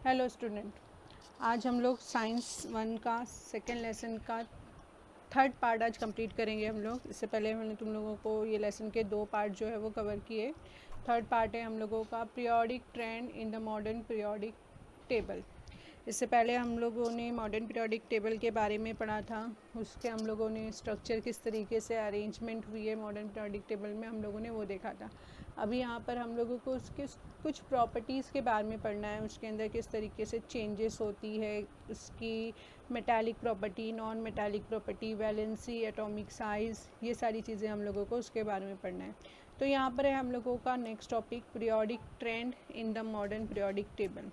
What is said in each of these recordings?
Hello student, आज हम लोग साइंस 1 का सेकेंड लेसन का थर्ड पार्ट आज कंप्लीट करेंगे हम लोग। इससे पहले मैंने तुम लोगों को ये लेसन के 2 पार्ट जो है वो कवर किए। थर्ड पार्ट है हम लोगों का periodic trend in the modern periodic table. इससे पहले हम लोगों ने मॉडर्न पीरियोडिक टेबल के बारे में पढ़ा था। उसके हम लोगों ने स्ट्रक्चर किस तरीके से अरेंजमेंट हुई है मॉडर्न पीरियोडिक टेबल में हम लोगों ने वो देखा था। अभी यहाँ पर हम लोगों को उसके कुछ प्रॉपर्टीज़ के बारे में पढ़ना है, उसके अंदर किस तरीके से चेंजेस होती है, उसकी metallic property, non metallic property, valency, atomic size, ये सारी चीज़ें हम लोगों को उसके बारे में पढ़ना है। तो यहाँ पर है हम लोगों का next topic periodic trend in the modern periodic table.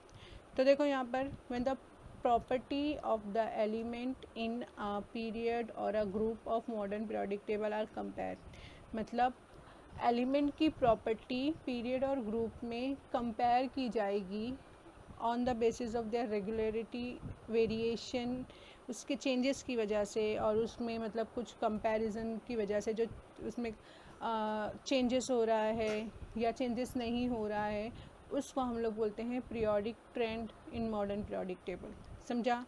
तो देखो यहाँ पर when the property of the element in a period और a group of modern periodic table are compare, मतलब एलिमेंट की प्रॉपर्टी पीरियड और ग्रुप में कंपेयर की जाएगी on the basis of their regularity, variation, उसके चेंजेस की वजह से, और उसमें मतलब कुछ कंपैरिजन की वजह से जो उसमें चेंजेस हो रहा है या चेंजेस नहीं हो रहा है, उसको हम लोग बोलते हैं periodic trend in modern periodic table. समझा?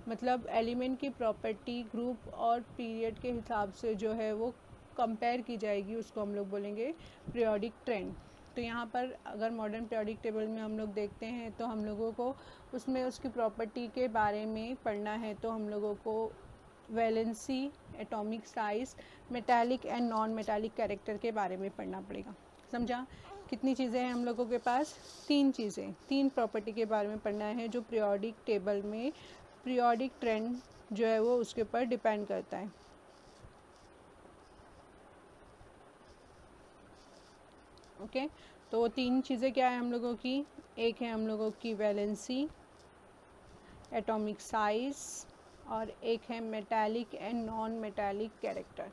मतलब एलिमेंट की प्रॉपर्टी ग्रुप और पीरियड के हिसाब से जो है वो कंपेयर की जाएगी, उसको हम लोग बोलेंगे पीरियोडिक ट्रेंड। तो यहाँ पर अगर मॉडर्न पीरियोडिक टेबल में हम लोग देखते हैं तो हम लोगों को उसमें उसकी प्रॉपर्टी के बारे में पढ़ना है। तो हम लोगों को valency, atomic size, metallic and non metallic character के बारे में पढ़ना पड़ेगा। समझा? कितनी चीज़ें हैं हम लोगों के पास? 3 चीज़ें, 3 प्रॉपर्टी के बारे में पढ़ना है जो पीरियोडिक टेबल में पीरियोडिक ट्रेंड जो है वो उसके ऊपर डिपेंड करता है। ओके, तो वो 3 चीज़ें क्या है हम लोगों की? एक है हम लोगों की वैलेंसी, एटॉमिक साइज, और एक है metallic and non metallic character.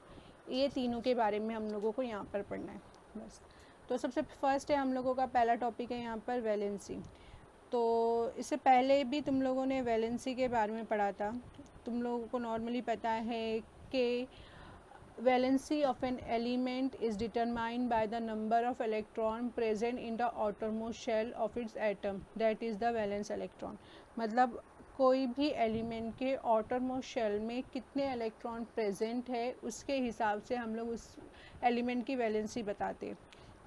ये तीनों के बारे में हम लोगों को यहाँ पर पढ़ना है बस। तो सबसे फर्स्ट है हम लोगों का पहला टॉपिक है यहाँ पर वैलेंसी। तो इससे पहले भी तुम लोगों ने वैलेंसी के बारे में पढ़ा था। तुम लोगों को नॉर्मली पता है कि valency of an element is determined by the number of electron present in the outermost shell of its atom, that is the valence electron। मतलब कोई भी एलिमेंट के outermost शेल में कितने इलेक्ट्रॉन प्रेजेंट है उसके हिसाब से हम लोग उस एलिमेंट की वैलेंसी बताते हैं।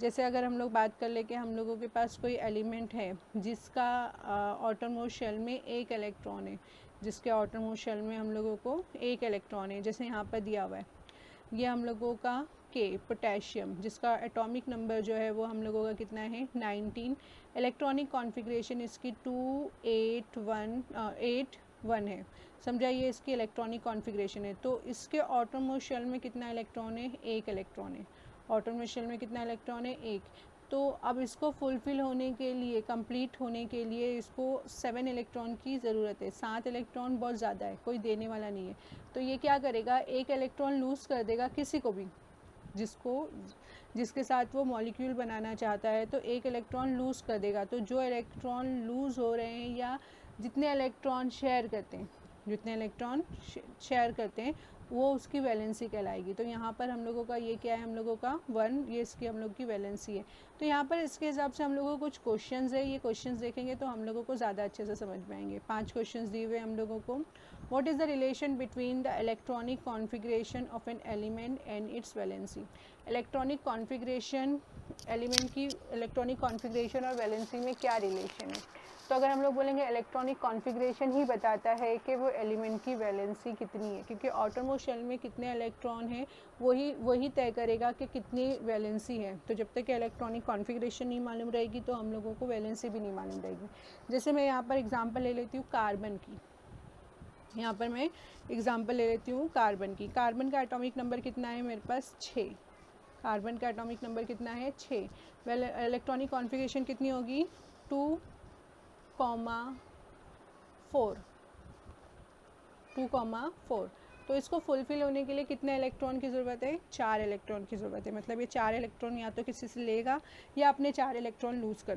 जैसे अगर हम लोग बात कर ले कि हम लोगों के पास कोई एलिमेंट है जिसका outermost शेल में एक इलेक्ट्रॉन है, जिसके outermost शेल में हम लोगों को एक इलेक्ट्रॉन है, जैसे यहाँ पर दिया हुआ है, ये हम लोगों का के पोटेशियम, जिसका एटॉमिक नंबर जो है वो हम लोगों का कितना है 19, इलेक्ट्रॉनिक कॉन्फ़िगरेशन इसकी 281 है। समझा? ये इसकी इलेक्ट्रॉनिक कॉन्फ़िगरेशन है। तो इसके ऑटोमोस्ट शेल में कितना इलेक्ट्रॉन है? एक इलेक्ट्रॉन है। ऑटोमोस्ट शेल में कितना इलेक्ट्रॉन है? एक। तो अब इसको फुलफ़िल होने के लिए, कंप्लीट होने के लिए इसको 7 इलेक्ट्रॉन की ज़रूरत है। 7 इलेक्ट्रॉन बहुत ज़्यादा है, कोई देने वाला नहीं है। तो ये क्या करेगा? एक इलेक्ट्रॉन लूज़ कर देगा किसी को भी, जिसके साथ वो मॉलिक्यूल बनाना चाहता है, तो एक इलेक्ट्रॉन लूज़ कर देगा। तो जो इलेक्ट्रॉन लूज़ हो रहे हैं या जितने इलेक्ट्रॉन शेयर करते हैं, वो उसकी वैलेंसी कहलाएगी। तो यहाँ पर हम लोगों का ये क्या है? हम लोगों का 1, ये इसकी हम लोग की वैलेंसी है। तो यहाँ पर इसके हिसाब से हम लोगों को कुछ क्वेश्चंस है, ये क्वेश्चंस देखेंगे तो हम लोगों को ज़्यादा अच्छे से समझ में आएंगे। 5 क्वेश्चंस दिए हुए हम लोगों को। What is the relation between the electronic configuration of an element and it's valency? Electronic configuration, element की इलेक्ट्रॉनिक कॉन्फ़िगरेशन और वैलेंसी में क्या रिलेशन है? तो अगर हम लोग बोलेंगे इलेक्ट्रॉनिक कॉन्फ़िगरेशन ही बताता है कि वो एलिमेंट की वैलेंसी कितनी है, क्योंकि ऑटोमोस्ट शेल में कितने इलेक्ट्रॉन हैं वही तय करेगा कि कितनी वैलेंसी है। तो जब तक इलेक्ट्रॉनिक कॉन्फ़िगरेशन नहीं मालूम रहेगी तो हम लोगों को वैलेंसी भी नहीं मालूम रहेगी। जैसे मैं यहाँ पर एग्जांपल ले लेती हूँ कार्बन की। यहाँ पर मैं एग्जांपल ले लेती हूँ कार्बन की। कार्बन का एटॉमिक नंबर कितना है मेरे पास? 6। कार्बन का एटॉमिक नंबर कितना है? 6। इलेक्ट्रॉनिक कॉन्फ़िगरेशन कितनी होगी? 2,4। 2,4। तो इसको फुलफ़िल होने के लिए कितने इलेक्ट्रॉन की ज़रूरत है? 4 इलेक्ट्रॉन की ज़रूरत है। मतलब ये 4 इलेक्ट्रॉन या तो किसी से लेगा या अपने 4 इलेक्ट्रॉन लूज़ कर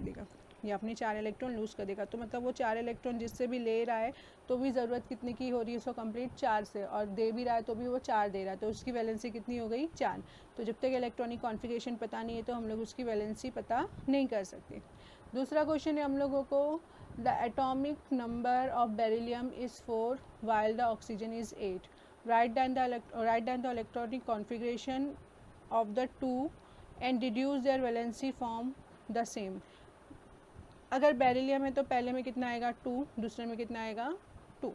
देगा, तो मतलब वो 4 इलेक्ट्रॉन जिससे भी ले रहा है तो भी ज़रूरत कितने की हो रही है उसको कंप्लीट? 4 से, और दे भी रहा है तो भी वो 4 दे रहा है, तो उसकी वैलेंसी कितनी हो गई? 4। तो जब तक इलेक्ट्रॉनिक कॉन्फ़िगरेशन पता नहीं है तो हम लोग उसकी वैलेंसी पता नहीं कर सकते। दूसरा क्वेश्चन है हम लोगों को, the atomic number of beryllium is 4 while the oxygen is 8. Write down the electronic configuration of the two and deduce their valency form the same. अगर बेरिलियम है तो पहले में कितना आएगा 2, दूसरे में कितना आएगा 2.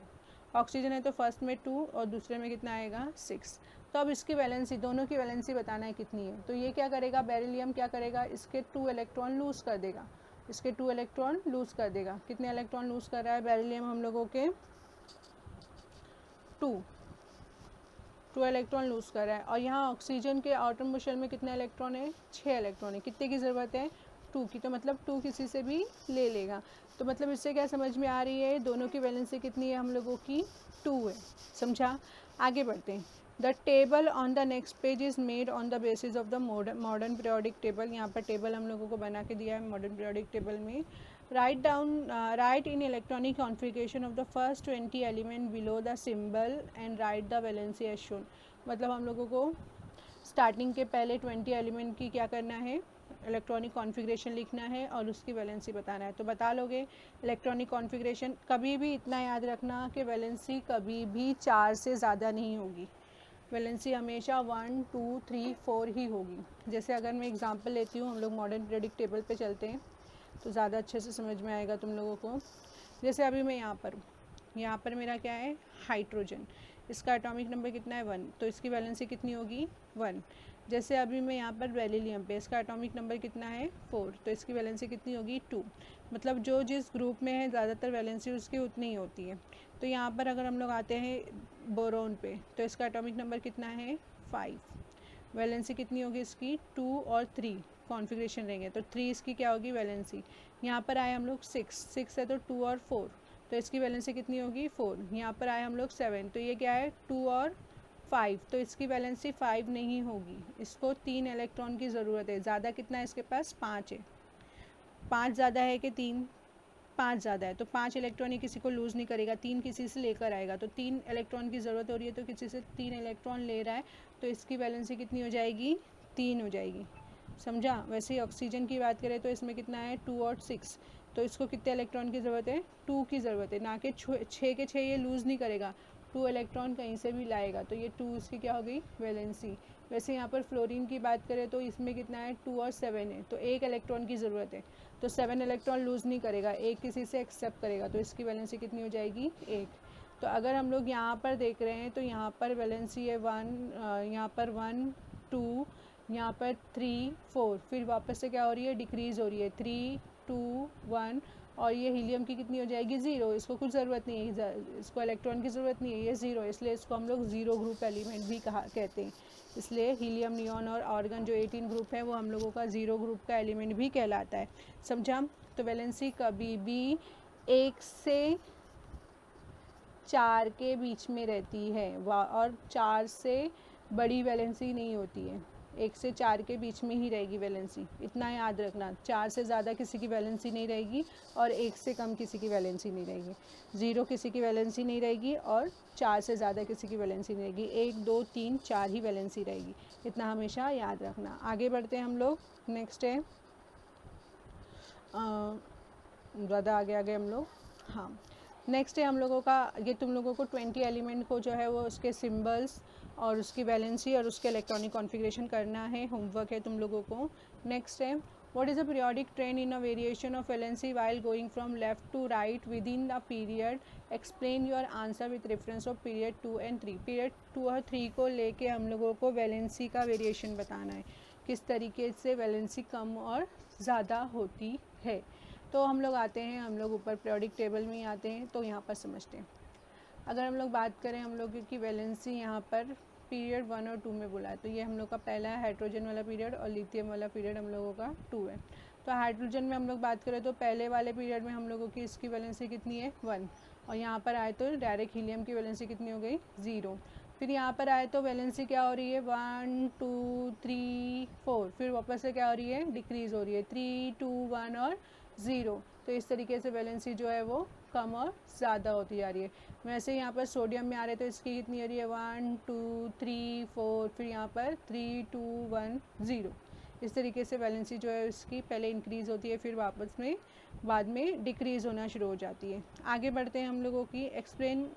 ऑक्सीजन है तो फर्स्ट में 2 और दूसरे में कितना आएगा 6. तो अब इसकी वैलेंसी, दोनों की वैलेंसी बताना है कितनी है. तो ये क्या करेगा, बेरिलियम क्या करेगा, इसके 2 इलेक्ट्रॉन लूज़ कर देगा, इसके 2 इलेक्ट्रॉन लूज़ कर देगा. कितने इलेक्ट्रॉन लूज़ कर रहा है बेरिलियम हम लोगों के, 2 इलेक्ट्रॉन लूज़ कर रहा है. और यहाँ ऑक्सीजन के आउटर शेल में कितने इलेक्ट्रॉन है, 6 इलेक्ट्रॉन है. कितने की ज़रूरत है, 2 की. तो मतलब 2 किसी से भी ले लेगा. तो मतलब इससे क्या समझ में आ रही है, दोनों की वैलेंसी कितनी है हम लोगों की, 2 है. समझा. आगे बढ़ते हैं. The table on the next page is made on the basis of the modern periodic table. यहाँ पर टेबल हम लोगों को बना के दिया है मॉडर्न पीरियोडिक टेबल में. Write in electronic configuration of the first 20 element below the symbol and write the valency as shown. मतलब हम लोगों को स्टार्टिंग के पहले 20 एलिमेंट की क्या करना है, इलेक्ट्रॉनिक कॉन्फ़िगरेशन लिखना है और उसकी वैलेंसी बताना है. तो बता लोगे इलेक्ट्रॉनिक कॉन्फ़िगरेशन. कभी भी इतना याद रखना कि वैलेंसी कभी भी 4 से ज़्यादा नहीं होगी. वैलेंसी हमेशा 1, 2, 3, 4 ही होगी. जैसे अगर मैं एग्जांपल लेती हूँ, हम लोग मॉडर्न पीरियोडिक टेबल पे चलते हैं तो ज़्यादा अच्छे से समझ में आएगा तुम लोगों को. जैसे अभी मैं यहाँ पर मेरा क्या है, हाइड्रोजन. इसका एटॉमिक नंबर कितना है, 1. तो इसकी वैलेंसी कितनी होगी, 1. जैसे अभी मैं यहाँ पर बेरिलियम पे, इसका एटॉमिक नंबर कितना है, 4. तो इसकी वैलेंसी कितनी होगी, 2. मतलब जो जिस ग्रुप में है ज़्यादातर वैलेंसी उसकी उतनी ही होती है. तो यहाँ पर अगर हम लोग आते हैं बोरोन पे, तो इसका एटॉमिक नंबर कितना है, 5. वैलेंसी कितनी होगी इसकी, 2 और 3 कॉन्फ़िगरेशन रहेंगे. तो 3 इसकी क्या होगी वैलेंसी. यहाँ पर आए हम लोग 6 है तो 2 और 4. तो इसकी वैलेंसी कितनी होगी, 4. यहाँ पर आए हम लोग 7, तो ये क्या है, 2 और 5. तो इसकी वैलेंसी 5 नहीं होगी. इसको 3 इलेक्ट्रॉन की ज़रूरत है. ज़्यादा कितना है इसके पास, 5 है. 5 ज़्यादा है कि 3, 5 ज़्यादा है. तो 5 इलेक्ट्रॉन ही किसी को लूज़ नहीं करेगा, 3 किसी से लेकर आएगा. तो 3 इलेक्ट्रॉन की ज़रूरत हो रही है तो किसी से 3 इलेक्ट्रॉन ले रहा है. तो इसकी वैलेंसी कितनी हो जाएगी, 3 हो जाएगी. समझा. वैसे ही ऑक्सीजन की बात करें तो इसमें कितना है, 2 और 6. तो इसको कितने इलेक्ट्रॉन की ज़रूरत है, 2 की ज़रूरत है. ना कि 6 के 6 ये लूज़ नहीं करेगा, 2 इलेक्ट्रॉन कहीं से भी लाएगा. तो ये 2 इसकी क्या हो गई, वैलेंसी. वैसे यहाँ पर फ्लोरीन की बात करें तो इसमें कितना है, 2 और 7 है. तो 1 इलेक्ट्रॉन की ज़रूरत है. तो 7 इलेक्ट्रॉन लूज़ नहीं करेगा, एक किसी से एक्सेप्ट करेगा. तो इसकी वैलेंसी कितनी हो जाएगी, 1. तो अगर हम लोग यहाँ पर देख रहे हैं तो यहाँ पर वैलेंसी है 1, यहाँ पर 1, 2, यहाँ पर 3, 4. फिर वापस से क्या हो रही है, डिक्रीज़ हो रही है, 3, 2, 1. और ये हीलियम की कितनी हो जाएगी, 0. इसको कुछ ज़रूरत नहीं है, इसको इलेक्ट्रॉन की ज़रूरत नहीं है, ये 0. इसलिए इसको हम लोग 0 ग्रुप एलिमेंट भी कहते हैं. इसलिए हीलियम, नियॉन और आर्गन जो 18 ग्रुप है वो हम लोगों का 0 ग्रुप का एलिमेंट भी कहलाता है. समझा. तो वैलेंसी कभी भी 1 से 4 के बीच में रहती है और 4 से बड़ी वैलेंसी नहीं होती है. 1 से 4 के बीच में ही रहेगी वैलेंसी. इतना याद रखना, 4 से ज़्यादा किसी की वैलेंसी नहीं रहेगी और 1 से कम किसी की वैलेंसी नहीं रहेगी. 0 किसी की वैलेंसी नहीं रहेगी और 4 से ज़्यादा किसी की वैलेंसी नहीं रहेगी. 1, 2, 3, 4 ही वैलेंसी रहेगी. इतना हमेशा याद रखना. आगे बढ़ते हैं हम लोग. नेक्स्ट है, ज़्यादा आगे हम लोग. हाँ, नेक्स्ट है हम लोगों का, ये तुम लोगों को 20 एलिमेंट को जो है वो उसके सिंबल्स और उसकी वैलेंसी और उसके इलेक्ट्रॉनिक कॉन्फ़िगरेशन करना है. होमवर्क है तुम लोगों को. नेक्स्ट है, what is a periodic trend in a variation of valency while going from left to right within the period. Explain your answer with reference of period 2 and 3. Period 2 और 3 को लेके हम लोगों को वैलेंसी का variation बताना है, किस तरीके से वैलेंसी कम और ज़्यादा होती है. तो हम लोग आते हैं, हम लोग ऊपर पीरियोडिक टेबल में ही आते हैं. तो यहाँ पर समझते हैं. अगर हम लोग बात करें हम लोग की वैलेंसी, यहाँ पर पीरियड 1 और 2 में बोला है. तो ये हम लोग का पहला है हाइड्रोजन वाला पीरियड और लिथियम वाला पीरियड हम लोगों का 2 है. तो हाइड्रोजन में हम लोग बात करें तो पहले वाले पीरियड में हम लोगों की इसकी वैलेंसी कितनी है, 1. और यहाँ पर आए तो डायरेक्ट हीलियम की वैलेंसी कितनी हो गई, 0. फिर यहाँ पर आए तो वैलेंसी क्या हो रही है, 1, 2, 3, 4. फिर वापस से क्या हो रही है, डिक्रीज़ हो रही है, 3, 2, 1 और 0. तो इस तरीके से वैलेंसी जो है वो कम और ज़्यादा होती जा रही है. वैसे यहाँ पर सोडियम में आ रहे तो इसकी कितनी हो रही है, 1, 2, 3, 4. फिर यहाँ पर 3, 2, 1, 0. इस तरीके से वैलेंसी जो है उसकी पहले इंक्रीज़ होती है, फिर वापस में बाद में डिक्रीज़ होना शुरू हो जाती है। आगे बढ़ते हैं हम लोगों की एक्सप्लेन।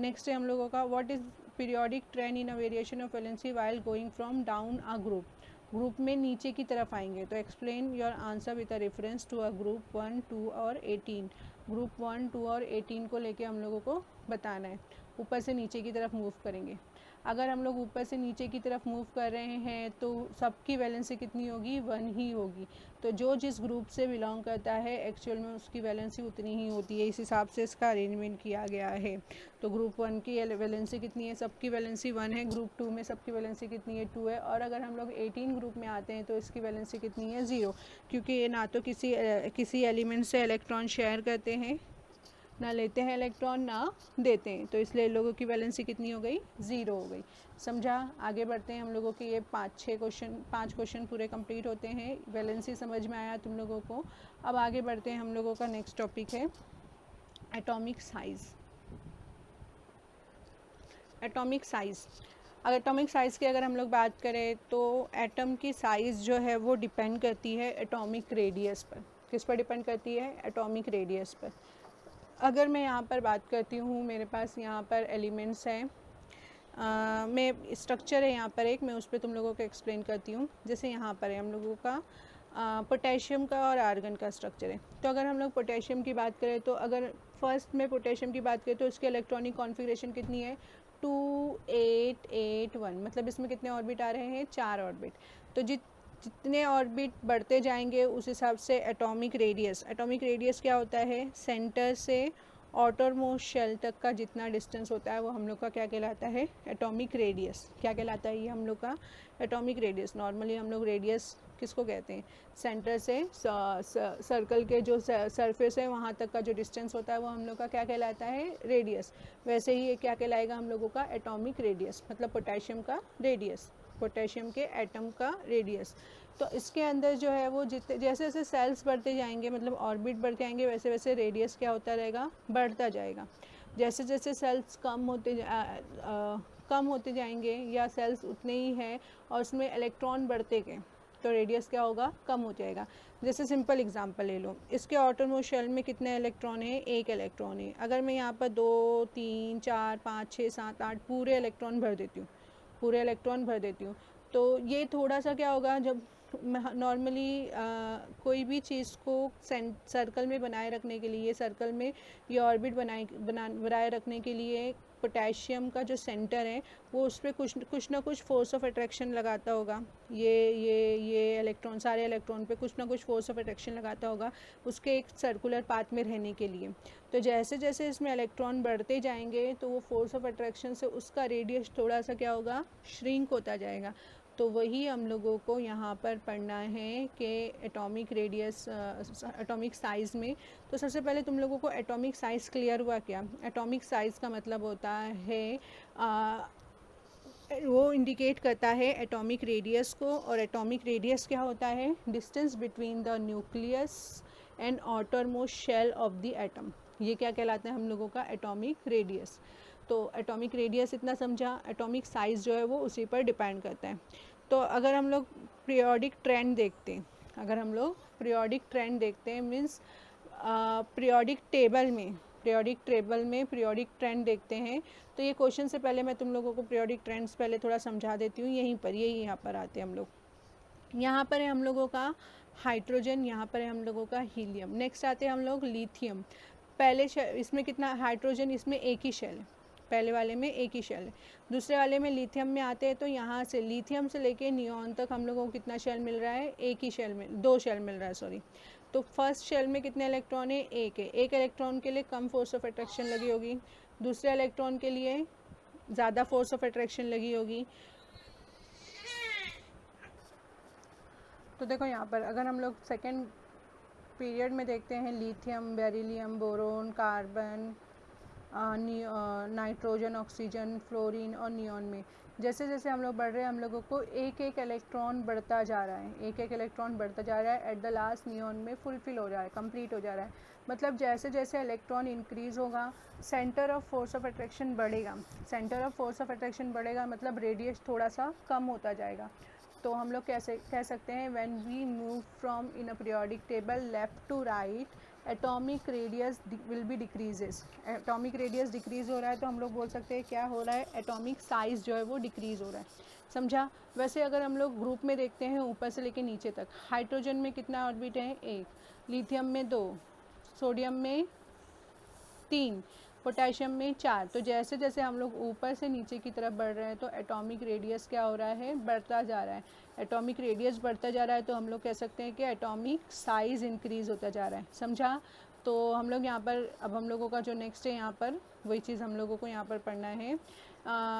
नेक्स्ट है हम लोगों का what is periodic trend in a variation of valency while going from down a group. Group में नीचे की तरफ आएंगे तो explain your answer with a reference to a group 1, 2 और 18। ग्रुप 1, 2 और 18 को लेके हम लोगों को बताना है। ऊपर से नीचे की तरफ मूव करेंगे। अगर हम लोग ऊपर से नीचे की तरफ मूव कर रहे हैं तो सबकी वैलेंसी कितनी होगी, 1 ही होगी। तो जो जिस ग्रुप से बिलोंग करता है एक्चुअल में उसकी वैलेंसी उतनी ही होती है। इस हिसाब से इसका अरेंजमेंट किया गया है। तो ग्रुप 1 की वैलेंसी कितनी है, सबकी वैलेंसी 1 है। ग्रुप 2 में सबकी वैलेंसी कितनी है, 2 है। और अगर हम लोग 18 ग्रुप में आते हैं तो इसकी वैलेंसी कितनी है, 0, क्योंकि ये ना तो किसी एलिमेंट से इलेक्ट्रॉन शेयर करते हैं, ना लेते हैं इलेक्ट्रॉन, ना देते हैं। तो इसलिए लोगों की वैलेंसी कितनी हो गई, 0 हो गई। समझा। आगे बढ़ते हैं हम लोगों के ये 5 क्वेश्चन पूरे कंप्लीट होते हैं। वैलेंसी समझ में आया तुम लोगों को। अब आगे बढ़ते हैं हम लोगों का नेक्स्ट टॉपिक है एटॉमिक साइज़। एटॉमिक साइज़, अगर एटॉमिक साइज़ की अगर हम लोग बात करें तो एटम की साइज़ जो है वो डिपेंड करती है एटॉमिक रेडियस पर। किस पर डिपेंड करती है, एटॉमिक रेडियस पर। अगर मैं यहाँ पर बात करती हूँ, मेरे पास यहाँ पर एलिमेंट्स हैं, मैं स्ट्रक्चर है यहाँ पर एक, मैं उस पर तुम लोगों को एक्सप्लेन करती हूँ। जैसे यहाँ पर है हम लोगों का पोटेशियम का और आर्गन का स्ट्रक्चर है। तो अगर हम लोग पोटेशियम की बात करें तो अगर फर्स्ट में पोटेशियम की बात करें तो उसकी इलेक्ट्रॉनिक कॉन्फ़िगरेशन कितनी है, 2 8 8 1, मतलब इसमें कितने ऑर्बिट आ रहे हैं, 4 ऑर्बिट। तो जितने ऑर्बिट बढ़ते जाएंगे उस हिसाब से एटॉमिक रेडियस क्या होता है, सेंटर से आउटरमोस्ट शेल तक का जितना डिस्टेंस होता है वो हम लोग का क्या कहलाता है, एटॉमिक रेडियस। क्या कहलाता है ये हम लोग का, एटॉमिक रेडियस। नॉर्मली हम लोग रेडियस किसको कहते हैं, सेंटर से सर्कल के जो सरफेस है वहाँ तक का जो डिस्टेंस होता है वो हम लोग का क्या कहलाता है, रेडियस। वैसे ही ये क्या कहलाएगा हम लोगों का, एटॉमिक रेडियस, मतलब पोटेशियम का रेडियस, पोटेशियम के एटम का रेडियस। तो इसके अंदर जो है वो जितने जैसे जैसे सेल्स बढ़ते जाएंगे, मतलब ऑर्बिट बढ़ते जाएंगे, वैसे वैसे रेडियस क्या होता रहेगा, बढ़ता जाएगा। जैसे जैसे सेल्स कम होते जाएंगे या सेल्स उतने ही हैं और उसमें इलेक्ट्रॉन बढ़ते गए तो रेडियस क्या होगा, कम हो जाएगा। जैसे सिंपल एग्जांपल ले लो, इसके आउटरमोस्ट शेल में कितने इलेक्ट्रॉन है, 1 इलेक्ट्रॉन है। अगर मैं यहाँ पर 2 3 4 5 6 7 8 पूरे इलेक्ट्रॉन भर देती हूँ, तो ये थोड़ा सा क्या होगा, जब नॉर्मली कोई भी चीज़ को सर्कल में बनाए रखने के लिए, सर्कल में ये ऑर्बिट बनाए रखने के लिए पोटेशियम का जो सेंटर है वो उस पर कुछ ना कुछ फोर्स ऑफ अट्रैक्शन लगाता होगा। ये इलेक्ट्रॉन, सारे इलेक्ट्रॉन पे कुछ ना कुछ फोर्स ऑफ अट्रैक्शन लगाता होगा उसके एक सर्कुलर पाथ में रहने के लिए। तो जैसे जैसे इसमें इलेक्ट्रॉन बढ़ते जाएंगे तो वो फोर्स ऑफ अट्रैक्शन से उसका रेडियस थोड़ा सा क्या होगा, श्रिंक होता जाएगा। तो वही हम लोगों को यहाँ पर पढ़ना है कि एटॉमिक रेडियस, एटॉमिक साइज़ में। तो सबसे पहले तुम लोगों को एटॉमिक साइज़ क्लियर हुआ क्या, एटॉमिक साइज़ का मतलब होता है वो इंडिकेट करता है एटॉमिक रेडियस को। और एटॉमिक रेडियस क्या होता है, distance between the nucleus and outermost shell of the atom. ये क्या कहलाता है हम लोगों का, एटॉमिक रेडियस। तो एटॉमिक रेडियस इतना समझा, एटॉमिक साइज़ जो है वो उसी पर डिपेंड करता है। तो अगर हम लोग पीरियोडिक ट्रेंड देखते हैं, मीन्स पीरियोडिक ट्रेंड देखते हैं, तो ये क्वेश्चन से पहले मैं तुम लोगों को पीरियोडिक ट्रेंड्स पहले थोड़ा समझा देती हूँ। यहाँ पर आते हैं हम लोग। यहाँ पर है हम लोगों का हाइड्रोजन, यहाँ पर है हम लोगों का हीलियम। नेक्स्ट आते हैं हम लोग लिथियम। पहले इसमें कितना हाइड्रोजन, इसमें एक ही शेल है, पहले वाले में एक ही शेल है। दूसरे वाले में लिथियम में आते हैं तो यहाँ से लिथियम से लेके नियॉन तक हम लोगों को कितना शेल मिल रहा है, दो शेल मिल रहा है, सॉरी। तो फर्स्ट शेल में कितने इलेक्ट्रॉन है, एक है। एक इलेक्ट्रॉन के लिए कम फोर्स ऑफ अट्रैक्शन लगी होगी, दूसरे इलेक्ट्रॉन के लिए ज़्यादा फोर्स ऑफ अट्रैक्शन लगी होगी। तो देखो यहाँ पर अगर हम लोग सेकेंड पीरियड में देखते हैं, lithium, beryllium, boron, carbon, nitrogen, oxygen, fluorine और नियॉन में जैसे जैसे हम लोग बढ़ रहे हैं, हम लोगों को एक एक इलेक्ट्रॉन बढ़ता जा रहा है, एट द लास्ट नियॉन में फुलफिल हो जा रहा है, कंप्लीट हो जा रहा है। मतलब जैसे जैसे इलेक्ट्रॉन इंक्रीज़ होगा, centre of force of attraction बढ़ेगा, मतलब रेडियस थोड़ा सा कम होता जाएगा। तो हम लोग कैसे कह सकते हैं, when we move from in a periodic table left to right atomic radius will be decreases. Atomic radius decrease हो रहा है तो हम लोग बोल सकते हैं क्या हो रहा है, एटॉमिक साइज़ जो है वो डिक्रीज़ हो रहा है। समझा। वैसे अगर हम लोग ग्रुप में देखते हैं ऊपर से लेके नीचे तक, हाइड्रोजन में कितना ऑर्बिट है, 1, लिथियम में 2, सोडियम में 3, पोटेशियम में 4। तो जैसे जैसे हम लोग ऊपर से नीचे की तरफ बढ़ रहे हैं तो एटॉमिक रेडियस क्या हो रहा है, बढ़ता जा रहा है। एटॉमिक रेडियस बढ़ता जा रहा है तो हम लोग कह सकते हैं कि एटॉमिक साइज़ इंक्रीज़ होता जा रहा है। समझा। तो हम लोग यहाँ पर, अब हम लोगों का जो नेक्स्ट है यहाँ पर वही चीज़ हम लोगों को यहाँ पर पढ़ना है।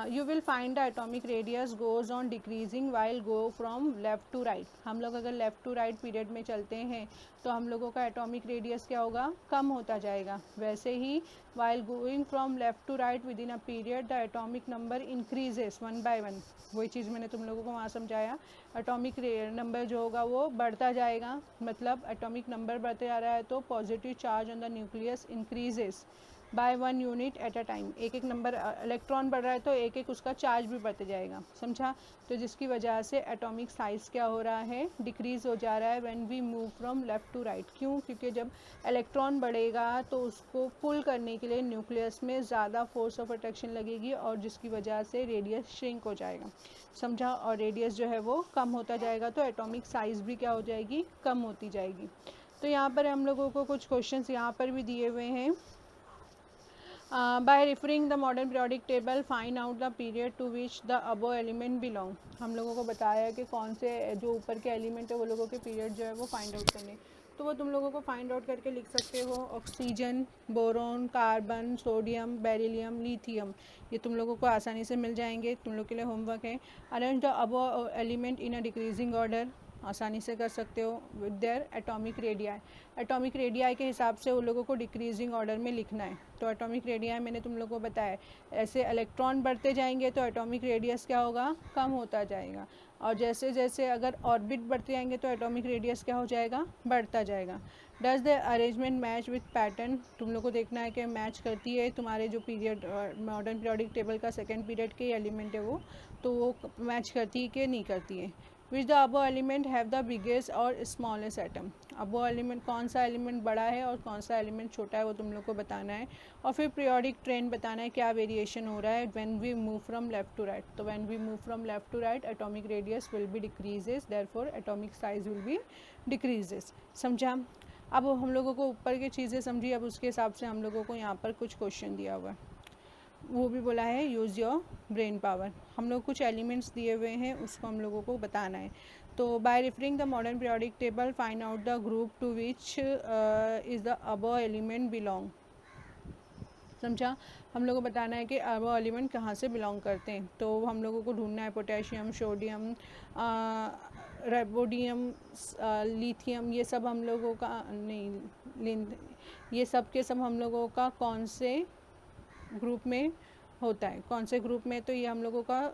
You will find the atomic radius goes on decreasing while go from left to right. हम लोग अगर लेफ़्ट टू राइट पीरियड में चलते हैं तो हम लोगों का एटॉमिक रेडियस क्या होगा, कम होता जाएगा। वैसे ही while going from left to right within a period the atomic number increases one by one। वही चीज़ मैंने तुम लोगों को वहाँ समझाया, एटॉमिक नंबर जो होगा वो बढ़ता जाएगा। मतलब एटॉमिक नंबर बढ़ते जा रहा है तो positive charge on the nucleus increases by 1 unit at a time. एक एक नंबर इलेक्ट्रॉन बढ़ रहा है तो एक एक उसका चार्ज भी बढ़ते जाएगा। समझा। तो जिसकी वजह से एटॉमिक साइज़ क्या हो रहा है, डिक्रीज़ हो जा रहा है when we move from left to right. क्यों? क्योंकि जब इलेक्ट्रॉन बढ़ेगा तो उसको पुल करने के लिए न्यूक्लियस में ज़्यादा फोर्स ऑफ अट्रैक्शन लगेगी और जिसकी वजह से रेडियस श्रिंक हो जाएगा। समझा। और रेडियस जो है वो कम होता जाएगा तो एटॉमिक साइज़ भी क्या हो जाएगी, कम होती जाएगी। तो यहाँ पर हम लोगों को कुछ क्वेश्चंस यहाँ पर भी दिए हुए हैं। by referring the modern periodic table find out the period to which the above element belong। हम लोगों को बताया कि कौन से जो ऊपर के एलिमेंट है वो लोगों के पीरियड जो है वो फाइंड आउट करने। तो वो तुम लोगों को फाइंड आउट करके लिख सकते हो, oxygen, boron, carbon, sodium, beryllium, lithium. ये तुम लोगों को आसानी से मिल जाएंगे, तुम लोग के लिए होमवर्क है। Arrange the above element in a decreasing order, आसानी से कर सकते हो with their atomic radii. Atomic radii के हिसाब से उन लोगों को डिक्रीजिंग ऑर्डर में लिखना है। तो एटॉमिक रेडियाई मैंने तुम लोगों को बताया, ऐसे इलेक्ट्रॉन बढ़ते जाएंगे तो एटॉमिक रेडियस क्या होगा, कम होता जाएगा। और जैसे जैसे अगर ऑर्बिट बढ़ते जाएंगे तो एटॉमिक रेडियस क्या हो जाएगा, बढ़ता जाएगा। Does the arrangement match with pattern, तुम लोग को देखना है कि मैच करती है तुम्हारे जो पीरियड मॉडर्न पीरियोडिक टेबल का सेकेंड पीरियड के एलिमेंट है वो, तो वो मैच करती है कि नहीं करती है। Which the above element have the biggest और स्मॉलेस्ट एटम, अबो एलिमेंट कौन सा एलिमेंट बड़ा है और कौन सा एलिमेंट छोटा है वो तुम लोग को बताना है। और फिर पीरियोडिक ट्रेंड बताना है, क्या वेरिएशन हो रहा है when we move from left to right. तो when we move from left to right atomic radius will be decreases, therefore atomic size will be decreases. समझा। अब हम लोगों को ऊपर की चीज़ें समझी, अब उसके हिसाब से हम लोगों को यहाँ पर कुछ क्वेश्चन दिया हुआ है, वो भी बोला है यूज़ योर ब्रेन पावर। हम लोग कुछ एलिमेंट्स दिए हुए हैं उसको हम लोगों को बताना है। तो by referring the modern periodic table find out the group to which is the above element belong. समझा। हम लोगों को बताना है कि अबव एलिमेंट कहाँ से बिलोंग करते हैं। तो हम लोगों को ढूंढना है पोटेशियम, सोडियम, रेबोडियम, लिथियम, ये सब हम लोगों का नहीं, ये सब के सब हम लोगों का कौन से ग्रुप में होता है, कौन से ग्रुप में, तो ये हम लोगों का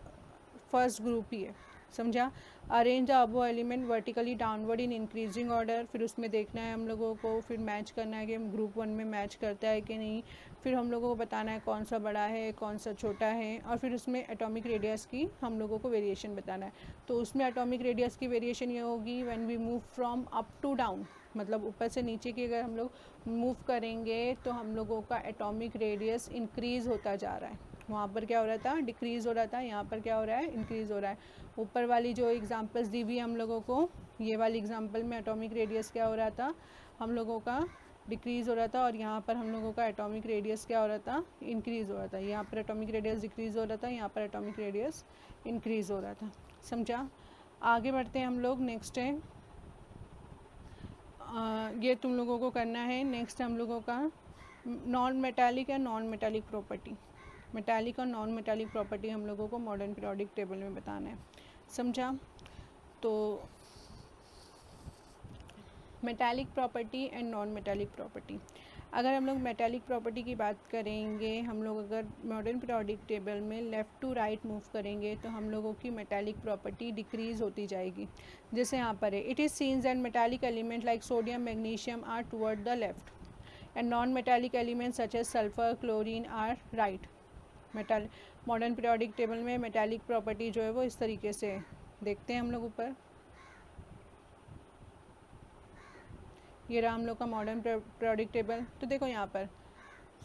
फर्स्ट ग्रुप ही है। समझा। Arrange the above element vertically downward in increasing order, फिर उसमें देखना है हम लोगों को, फिर मैच करना है कि ग्रुप 1 में मैच करता है कि नहीं। फिर हम लोगों को बताना है कौन सा बड़ा है कौन सा छोटा है, और फिर उसमें एटॉमिक रेडियस की हम लोगों को वेरिएशन बताना है। तो उसमें एटॉमिक रेडियस की वेरिएशन ये होगी when we move from up to down, मतलब ऊपर से नीचे की अगर हम लोग मूव करेंगे तो हम लोगों का एटॉमिक रेडियस इंक्रीज़ होता जा रहा है। वहाँ पर क्या हो रहा था, डिक्रीज़ हो रहा था, यहाँ पर क्या हो रहा है, इंक्रीज़ हो रहा है। ऊपर वाली जो एग्जांपल्स दी हुई हम लोगों को, ये वाली एग्जांपल में एटॉमिक रेडियस क्या हो रहा था, हम लोगों का डिक्रीज़ हो रहा था, और यहाँ पर हम लोगों का एटॉमिक रेडियस क्या हो रहा था, इंक्रीज़ हो रहा था। यहाँ पर एटॉमिक रेडियस डिक्रीज़ हो रहा था, यहाँ पर एटॉमिक रेडियस इंक्रीज़ हो रहा था। समझा। आगे बढ़ते हैं हम लोग। नेक्स्ट है ये तुम लोगों को करना है। नेक्स्ट हम लोगों का नॉन मेटालिक या नॉन मेटालिक प्रॉपर्टी, मेटालिक और नॉन मेटालिक प्रॉपर्टी हम लोगों को मॉडर्न पीरियोडिक टेबल में बताना है। समझा। तो metallic property and non metallic property, अगर हम लोग मेटालिक प्रॉपर्टी की बात करेंगे, हम लोग अगर मॉडर्न पीरियोडिक टेबल में लेफ़्ट टू राइट मूव करेंगे तो हम लोगों की मेटालिक प्रॉपर्टी डिक्रीज़ होती जाएगी। जैसे यहाँ पर है, it is seen that metallic element like sodium, magnesium are toward the left and non metallic elements such as sulphur, chlorine are right. Modern periodic table में मेटालिक प्रॉपर्टी जो है वो इस तरीके से देखते हैं हम लोग ऊपर, ये रहा हम लोग का मॉडर्न पीरियोडिक टेबल। तो देखो यहाँ पर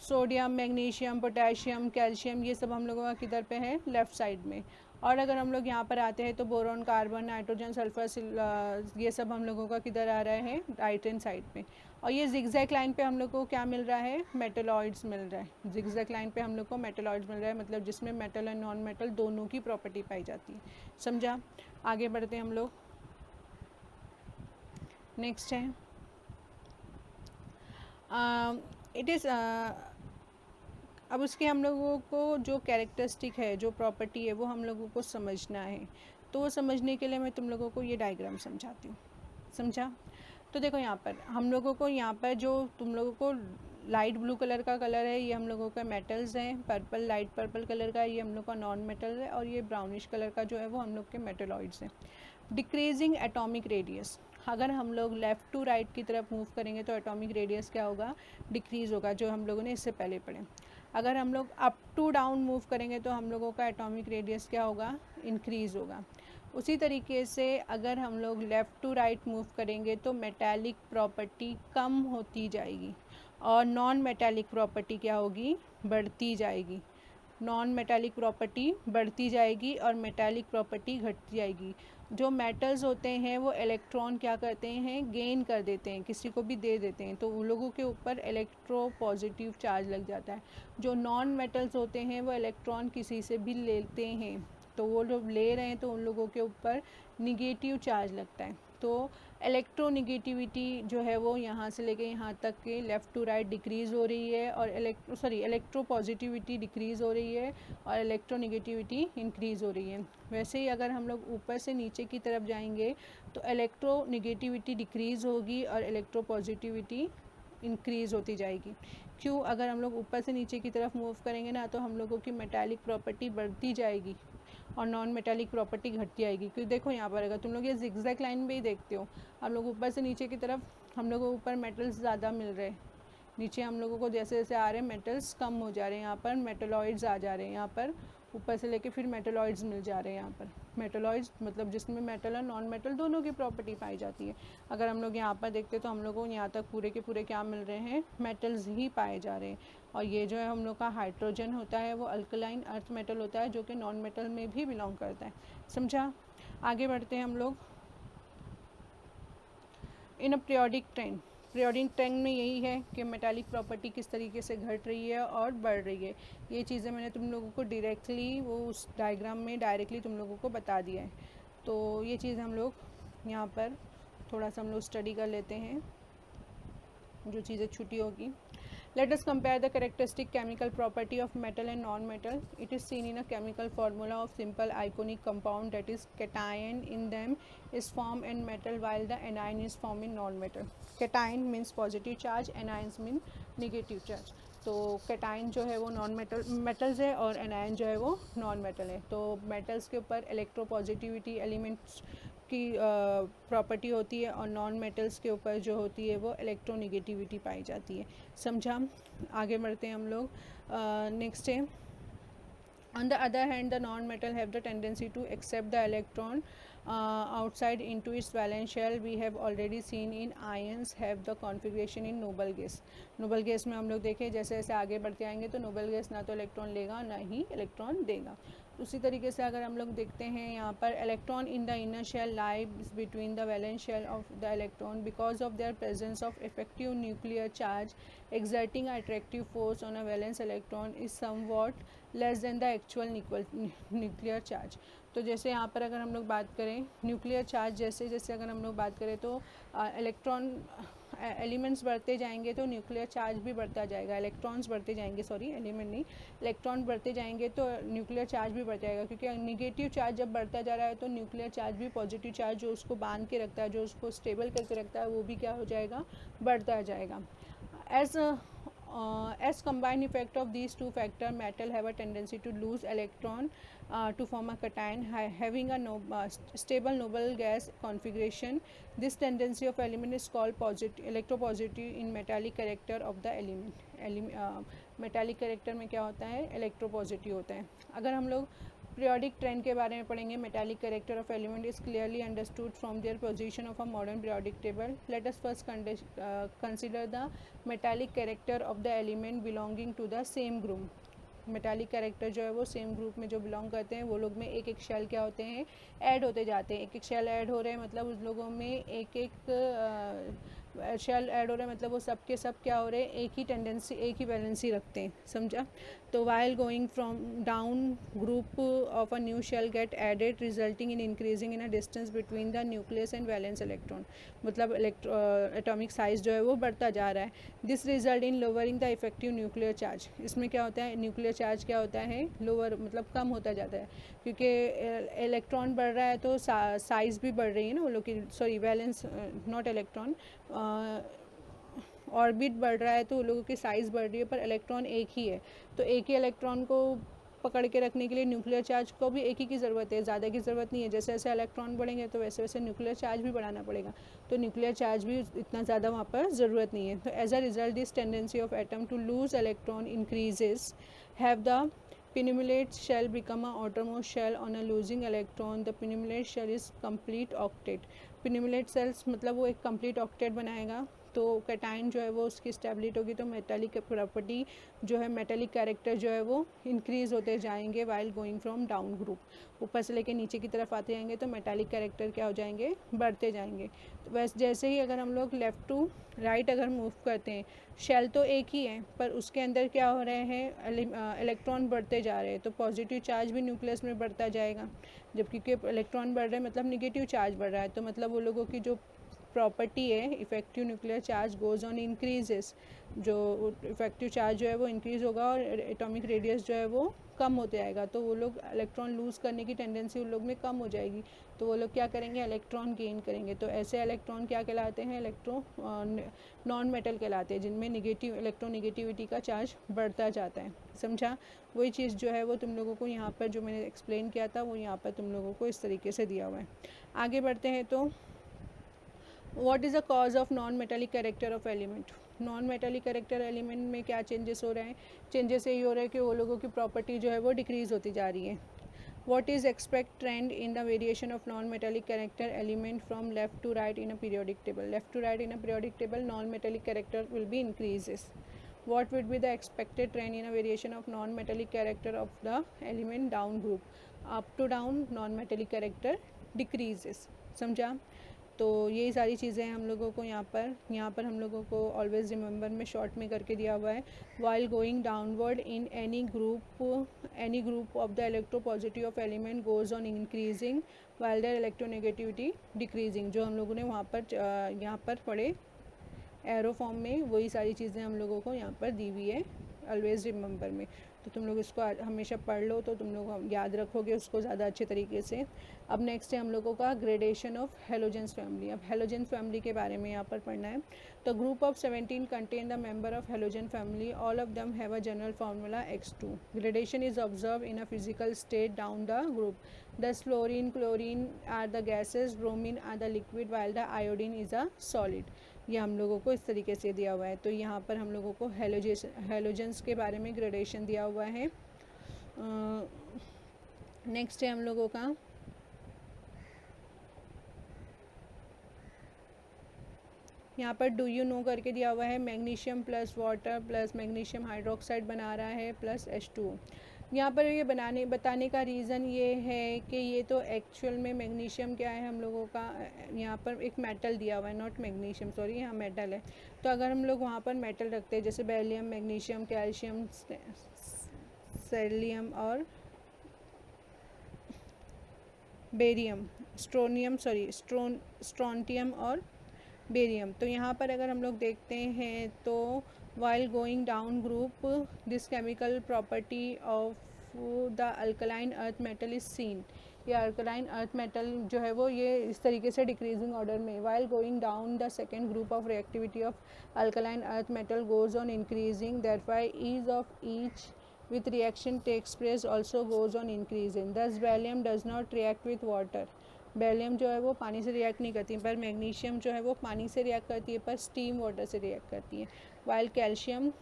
सोडियम, मैग्नीशियम, पोटेशियम, कैल्शियम, ये सब हम लोगों का किधर पे है, लेफ़्ट साइड में। और अगर हम लोग यहाँ पर आते हैं तो बोरोन, कार्बन, नाइट्रोजन, सल्फर, ये सब हम लोगों का किधर आ रहा है, राइट हैंड साइड पे। और ये जिगजैग लाइन पे हम लोग को क्या मिल रहा है, मेटलॉइड्स मिल रहा है। जिगजैग लाइन पे हम लोग को मेटलॉइड्स मिल रहा है, मतलब जिसमें मेटल और नॉन मेटल दोनों की प्रॉपर्टी पाई जाती है। समझा? आगे बढ़ते हैं हम लोग। नेक्स्ट है इट इज़ अब उसके हम लोगों को जो कैरेक्टरिस्टिक है, जो प्रॉपर्टी है, वो हम लोगों को समझना है। तो वो समझने के लिए मैं तुम लोगों को ये डायग्राम समझाती हूँ। समझा? तो देखो यहाँ पर हम लोगों को, यहाँ पर जो तुम लोगों को लाइट ब्लू कलर का कलर है, ये हम लोगों का मेटल्स हैं। पर्पल, लाइट पर्पल कलर का ये हम लोग का नॉन मेटल है। और ये ब्राउनिश कलर का जो है वो हम लोग के मेटलॉइड्स हैं। डिक्रीजिंग एटॉमिक रेडियस, अगर हम लोग लेफ़्ट टू राइट की तरफ मूव करेंगे तो एटॉमिक रेडियस क्या होगा, डिक्रीज़ होगा, जो हम लोगों ने इससे पहले पढ़े। अगर हम लोग अप टू डाउन मूव करेंगे तो हम लोगों का एटॉमिक रेडियस क्या होगा, इंक्रीज़ होगा। उसी तरीके से अगर हम लोग लेफ़्ट टू राइट मूव करेंगे तो मेटालिक प्रॉपर्टी कम होती जाएगी और नॉन मेटालिक प्रॉपर्टी क्या होगी, बढ़ती जाएगी। नॉन मेटालिक प्रॉपर्टी बढ़ती जाएगी और मेटालिक प्रॉपर्टी घटती जाएगी। जो मेटल्स होते हैं वो इलेक्ट्रॉन क्या करते हैं, गेन कर देते हैं, किसी को भी दे देते हैं, तो उन लोगों के ऊपर इलेक्ट्रो पॉजिटिव चार्ज लग जाता है। जो नॉन मेटल्स होते हैं वो इलेक्ट्रॉन किसी से भी लेते हैं, तो वो लोग ले रहे हैं तो उन लोगों के ऊपर निगेटिव चार्ज लगता है। तो इलेक्ट्रोनिगेटिविटी जो है वो यहाँ से लेके यहाँ तक के लेफ़्ट टू राइट डिक्रीज़ हो रही है और इलेक्ट्रो पॉजिटिविटी डिक्रीज़ हो रही है और इलेक्ट्रोनिगेटिविटी इंक्रीज़ हो रही है। वैसे ही अगर हम लोग ऊपर से नीचे की तरफ जाएंगे तो इलेक्ट्रोनिगेटिविटी डिक्रीज़ होगी और इलेक्ट्रो पॉजिटिविटी इंक्रीज़ होती जाएगी। क्यों? अगर हम लोग ऊपर से नीचे की तरफ मूव करेंगे ना तो हम लोगों की मेटालिक प्रॉपर्टी बढ़ती जाएगी और नॉन मेटालिक प्रॉपर्टी घटती आएगी। क्योंकि देखो यहाँ पर अगर तुम लोग ये जिगजैग लाइन में ही देखते हो, हम लोग ऊपर से नीचे की तरफ हम लोगों को ऊपर मेटल्स ज़्यादा मिल रहे हैं, नीचे हम लोगों को जैसे जैसे आ रहे हैं मेटल्स कम हो जा रहे हैं। यहाँ पर मेटलॉइड्स आ जा रहे हैं, यहाँ पर ऊपर से लेके फिर मेटलॉइड्स मिल जा रहे हैं। यहाँ पर मेटलॉइड्स मतलब जिसमें मेटल और नॉन मेटल दोनों की प्रॉपर्टी पाई जाती है। अगर हम लोग यहाँ पर देखते तो हम लोग को यहाँ तक पूरे के पूरे क्या मिल रहे हैं, मेटल्स ही पाए जा रहे हैं। और ये जो है हम लोग का हाइड्रोजन होता है वो अल्कलाइन अर्थ मेटल होता है, जो कि नॉन मेटल में भी बिलोंग करता है। समझा? आगे बढ़ते हैं हम लोग। इन अ पीरियोडिक ट्रेंड में यही है कि मेटालिक प्रॉपर्टी किस तरीके से घट रही है और बढ़ रही है। ये चीज़ें मैंने तुम लोगों को डायरेक्टली वो उस डायग्राम में डायरेक्टली तुम लोगों को बता दिया है। तो ये चीज़ हम लोग यहाँ पर थोड़ा सा हम लोग स्टडी कर लेते हैं, जो चीज़ें छुट्टी होगी। Let us compare the characteristic chemical property of metal and non-metal. It is seen in a chemical formula of simple ionic compound, that is cation in them is formed in metal while the anion is formed in non-metal. Cation means positive charge, anions mean negative charge. तो cation जो है वो non metals है और anion जो है वो non metal है। तो मेटल्स के ऊपर इलेक्ट्रोपॉजिटिविटी एलिमेंट्स की प्रॉपर्टी होती है और नॉन मेटल्स के ऊपर जो होती है वो इलेक्ट्रोनिगेटिविटी पाई जाती है। समझा? आगे बढ़ते हैं हम लोग। नेक्स्ट है, on the other hand the non-metal have the tendency to accept the electron outside into its valence shell. We have already seen in ions have the configuration in noble gas. noble gas में हम लोग देखें जैसे जैसे आगे बढ़ते आएंगे तो noble gas ना तो इलेक्ट्रॉन लेगा ना ही इलेक्ट्रॉन देगा। उसी तरीके से अगर हम लोग देखते हैं यहाँ पर electron in the inner shell lies between the valence shell of the electron because of their presence of effective nuclear charge exerting an attractive force on a valence electron is somewhat less than the actual nuclear charge. तो जैसे यहाँ पर अगर हम लोग बात करें nuclear charge, जैसे जैसे अगर हम लोग बात करें तो इलेक्ट्रॉन एलिमेंट्स बढ़ते जाएंगे तो न्यूक्लियर चार्ज भी बढ़ता जाएगा। इलेक्ट्रॉन्स बढ़ते जाएंगे, सॉरी एलिमेंट नहीं, इलेक्ट्रॉन बढ़ते जाएंगे तो न्यूक्लियर चार्ज भी बढ़ जाएगा। क्योंकि निगेटिव चार्ज जब बढ़ता जा रहा है तो न्यूक्लियर चार्ज भी पॉजिटिव चार्ज जो उसको बांध के रखता है, जो उसको स्टेबल करके रखता है, वो भी क्या हो जाएगा, बढ़ता जाएगा। As combined effect of these two factors, metal have a tendency to lose electron to form a cation having a stable noble gas configuration. This tendency of element is called electropositive in metallic character of the element. metallic character में क्या होता है, electropositive होता है। अगर हम लोग periodic trend के बारे में पढ़ेंगे. Metallic character of element is clearly understood from their position of a modern periodic table. Let us first consider the metallic character of the element belonging to the same group. Metallic character जो है वो same group में जो belong करते हैं वो लोग में एक एक शेल क्या होते हैं, ऐड होते जाते हैं. एक एक शेल ऐड हो रहे हैं मतलब उस लोगों में एक एक शेल ऐड हो रहा है मतलब वो सब के सब क्या हो रहे हैं, एक ही टेंडेंसी, एक ही वैलेंसी रखते हैं. समझा. तो while going from down group of a new shell get added resulting in increasing in a distance between the nucleus and valence electron. मतलब एटॉमिक साइज जो है वो बढ़ता जा रहा है. This result in lowering the effective nuclear charge. इसमें क्या होता है, न्यूक्लियर चार्ज क्या होता है, लोअर मतलब कम होता जाता है क्योंकि इलेक्ट्रॉन बढ़ रहा है तो साइज़ भी बढ़ रही है ना वो लोग की. Sorry, valence not electron, orbit बढ़ रहा है तो उन लोगों की साइज़ बढ़ रही है पर इलेक्ट्रॉन एक ही है. तो एक ही इलेक्ट्रॉन को पकड़ के रखने के लिए न्यूक्लियर चार्ज को भी एक ही की ज़रूरत है, ज़्यादा की ज़रूरत नहीं है. जैसे जैसे इलेक्ट्रॉन बढ़ेंगे तो वैसे वैसे न्यूक्लियर चार्ज भी बढ़ाना पड़ेगा. तो न्यूक्लियर चार्ज भी इतना ज़्यादा वहाँ पर ज़रूरत नहीं है. तो as a result this tendency of atom to lose electron increases. Have the pinnate shell become a outermost shell on a losing electron. The pinnate shell is complete octet. pinnate cells मतलब वो एक complete octet बनाएगा. तो cation जो है वो उसकी stability होगी तो मेटालिक प्रॉपर्टी जो है, मेटालिक कैरेक्टर जो है वो इंक्रीज़ होते जाएंगे while going from down group. ऊपर से लेके नीचे की तरफ आते जाएंगे तो मेटालिक कैरेक्टर क्या हो जाएंगे, बढ़ते जाएंगे. तो वैसे जैसे ही अगर हम लोग लेफ़्ट टू राइट अगर मूव करते हैं, शेल तो एक ही है पर उसके अंदर क्या हो रहे हैं, इलेक्ट्रॉन बढ़ते जा रहे हैं. तो पॉजिटिव चार्ज भी न्यूक्लियस में बढ़ता जाएगा. जब क्योंकि इलेक्ट्रॉन बढ़ रहे हैं मतलब निगेटिव चार्ज बढ़ रहा है. तो मतलब वो लोगों की जो प्रॉपर्टी है, effective nuclear charge goes on increases. जो इफेक्टिव चार्ज जो है वो इंक्रीज़ होगा और एटॉमिक रेडियस जो है वो कम होते आएगा. तो वो लोग इलेक्ट्रॉन लूज़ करने की टेंडेंसी उन लोग में कम हो जाएगी. तो वो लोग क्या करेंगे, इलेक्ट्रॉन गेन करेंगे. तो ऐसे इलेक्ट्रॉन क्या कहलाते हैं, नॉन मेटल कहलाते हैं, जिनमें निगेटिव इलेक्ट्रोनिगेटिविटी का चार्ज बढ़ता जाता है. समझा. वही चीज़ जो है वो तुम लोगों को यहाँ पर जो मैंने एक्सप्लेन किया था वो यहाँ पर तुम लोगों को इस तरीके से दिया हुआ है. आगे बढ़ते हैं. तो what is the cause of non metallic character of element. Non metallic character element में क्या चेंजेस हो रहे हैं, चेंजेस यही हो रहा है कि वो लोगों की प्रॉपर्टी जो है वो डिक्रीज़ होती जा रही है. What is expect trend in the variation of non-metallic character element from left to right in a periodic table. Left to right in a periodic table, non-metallic character will be increases. What would be the expected trend in a variation of non-metallic character of the element down group. Up to down non-metallic character decreases. समझा. तो यही सारी चीज़ें हम लोगों को यहाँ पर हम लोगों को ऑलवेज रिमेंबर में शॉर्ट में करके दिया हुआ है. While going downward in any group of the electropositive of element goes on increasing while the electronegativity decreasing. जो हम लोगों ने वहाँ पर यहाँ पर पढ़े एरो फॉर्म में, वही सारी चीज़ें हम लोगों को यहाँ पर दी हुई है ऑलवेज रिमेंबर में. तो तुम लोग इसको हमेशा पढ़ लो तो तुम लोग याद रखोगे उसको ज़्यादा अच्छे तरीके से. अब नेक्स्ट है हम लोगों का ग्रेडेशन ऑफ हेलोजेंस फैमिली. अब हेलोजेंस फैमिली के बारे में यहाँ पर पढ़ना है. तो group of 17 contain the member of halogen family. All of them have a general formula X2. Gradation is observe in a physical state down the group. Thus fluorine, chlorine are the gases, bromine are the liquid, while the iodine is a solid. ये हम लोगों को इस तरीके से दिया हुआ है. तो यहाँ पर हम लोगों को हेलोजेंस के बारे में ग्रेडेशन दिया हुआ है. नेक्स्ट है हम लोगों का यहाँ पर डू यू नो करके दिया हुआ है. Magnesium plus water plus magnesium hydroxide बना रहा है प्लस H2O. यहाँ पर ये बताने का रीज़न ये है कि ये तो एक्चुअल में मैग्नीशियम क्या है हम लोगों का, यहाँ पर एक मेटल दिया हुआ है, नॉट मैग्नीशियम, सॉरी, यहाँ मेटल है. तो अगर हम लोग वहाँ पर मेटल रखते हैं जैसे बेरिलियम, मैग्नीशियम, कैल्शियम, सेलियम और बेरियम, स्ट्रोंटियम और बेरियम. तो यहाँ पर अगर हम लोग देखते हैं तो while going down group this chemical property of the alkaline earth metal is seen. ये अल्कलाइन अर्थ मेटल जो है वो ये इस तरीके से डिक्रीजिंग ऑर्डर में. While going down the second group of reactivity of alkaline earth metal goes on increasing. That's why ease of each with reaction takes place also goes on increasing. Thus beryllium does not react with water. Beryllium जो है वो पानी से react नहीं करती है, पर magnesium जो है वो पानी से रिएक्ट करती है, पर स्टीम वाटर से रिएक्ट करती है. वाइल कैल्शियम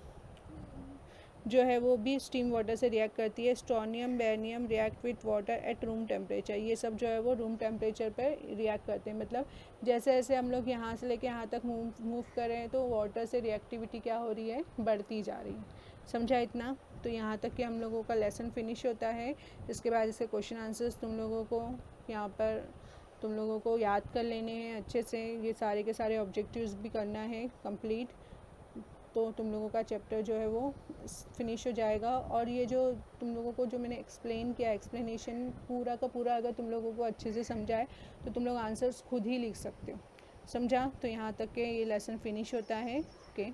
जो है वो भी स्टीम वाटर से रिएक्ट करती है। Strontium barium react with water at room temperature, ये सब जो है वो रूम टेम्परेचर पर रिएक्ट करते हैं। मतलब जैसे जैसे हम लोग यहाँ से लेके यहाँ तक मूव कर रहे हैं तो वाटर से रिएक्टिविटी क्या हो रही है, बढ़ती जा रही है। समझा इतना? तो यहाँ तक कि हम लोगों का लेसन फिनिश होता है। इसके बाद इसके क्वेश्चन आंसर्स तुम लोगों को यहाँ पर तुम लोगों को याद कर लेने हैं अच्छे से। ये सारे के सारे ऑब्जेक्टिव्स भी करना है कंप्लीट, तो तुम लोगों का चैप्टर जो है वो फिनिश हो जाएगा। और ये जो तुम लोगों को जो मैंने एक्सप्लेन किया, एक्सप्लेनेशन पूरा का पूरा अगर तुम लोगों को अच्छे से समझा है तो तुम लोग आंसर्स खुद ही लिख सकते हो। समझा? तो यहाँ तक के ये लेसन फिनिश होता है। ओके।